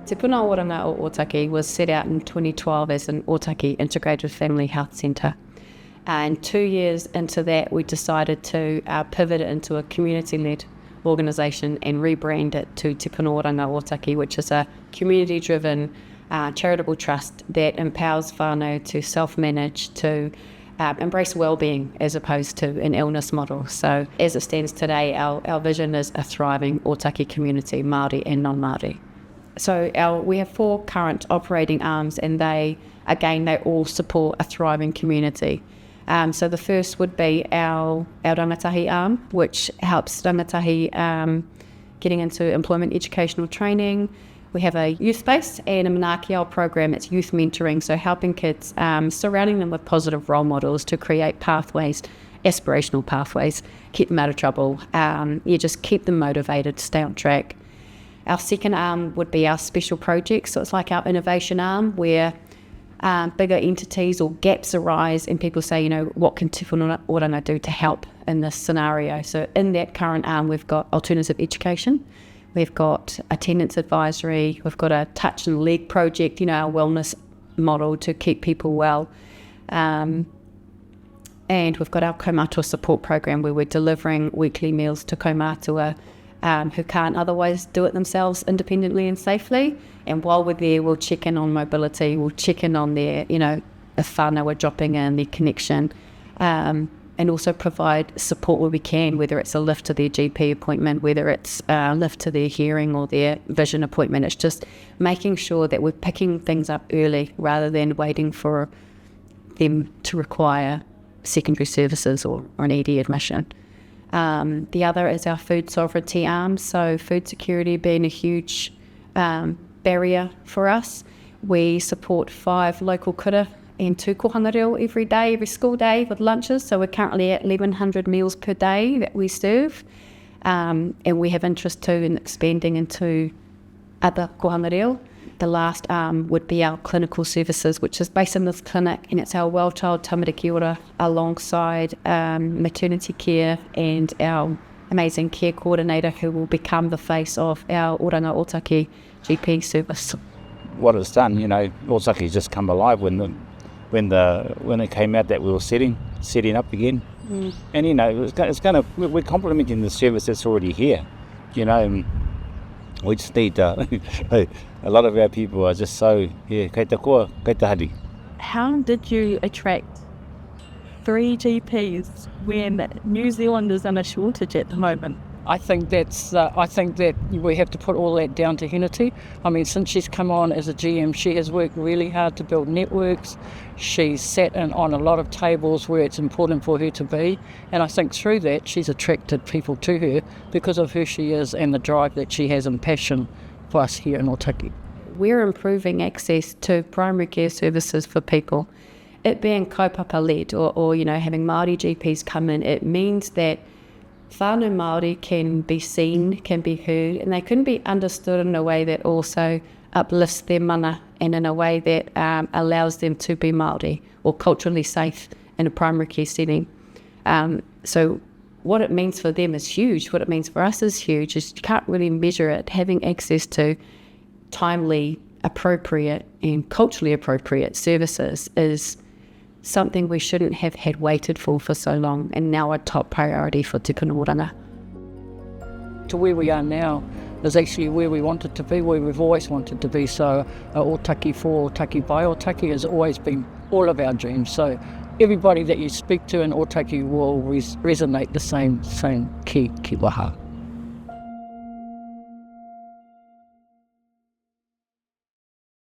Te Puna Oranga o Ōtaki was set out in 2012 as an Ōtaki Integrated Family Health Centre. And 2 years into that, we decided to pivot it into a community-led organisation and rebrand it to Te Puna Oranga Ōtaki, which is a community-driven charitable trust that empowers whānau to self-manage, to embrace well-being as opposed to an illness model. So as it stands today, our vision is a thriving Ōtaki community, Māori and non-Māori. So we have 4 current operating arms, and they all support a thriving community. So the first would be our rangatahi arm, which helps rangatahi getting into employment educational training. We have a youth space and a manakiao program. It's youth mentoring, so helping kids, surrounding them with positive role models to create pathways, aspirational pathways, keep them out of trouble, just keep them motivated, stay on track. Our second arm would be our special projects, so it's like our innovation arm, where bigger entities or gaps arise and people say, what can Te Puna Oranga do to help in this scenario? So in that current arm, we've got alternative education, we've got attendance advisory, we've got a touch and leg project, our wellness model to keep people well. And we've got our kaumātua support program, where we're delivering weekly meals to kaumātua who can't otherwise do it themselves independently and safely. And while we're there, we'll check in on mobility, we'll check in on their, if whānau are dropping in, their connection, and also provide support where we can, whether it's a lift to their GP appointment, whether it's a lift to their hearing or their vision appointment. It's just making sure that we're picking things up early rather than waiting for them to require secondary services or an ED admission. The other is our food sovereignty arm, so food security being a huge barrier for us. We support 5 local kura and 2 kohanga reo every day, every school day with lunches, so we're currently at 1,100 meals per day that we serve, and we have interest too in expanding into other kohanga reo. The last arm would be our clinical services, which is based in this clinic, and it's our well child tamariki ora alongside maternity care and our amazing care coordinator, who will become the face of our Oranga Ōtaki GP service. What it's done, Ōtaki's just come alive when it came out that we were setting up again. And we're complementing the service that's already here. We just need a lot of our people are just so kei te koa, kei te hari. How did you attract 3 GPs when New Zealand is in a shortage at the moment? I think that we have to put all that down to Henare. I mean, since she's come on as a GM, she has worked really hard to build networks. She's sat on a lot of tables where it's important for her to be, and I think through that she's attracted people to her because of who she is and the drive that she has and passion for us here in Ōtaki. We're improving access to primary care services for people. It being kaupapa led or having Māori GPs come in, it means that whānau Māori can be seen, can be heard, and they can be understood in a way that also uplifts their mana and in a way that allows them to be Māori or culturally safe in a primary care setting. So what it means for them is huge. What it means for us is huge. You can't really measure it. Having access to timely, appropriate and culturally appropriate services is something we shouldn't have had waited for so long, and now a top priority for Te Puna Oranga. To where we are now is actually where we wanted to be, where we've always wanted to be. So Ōtaki for Ōtaki by Ōtaki has always been all of our dreams. So everybody that you speak to in Ōtaki will resonate the same ki waha.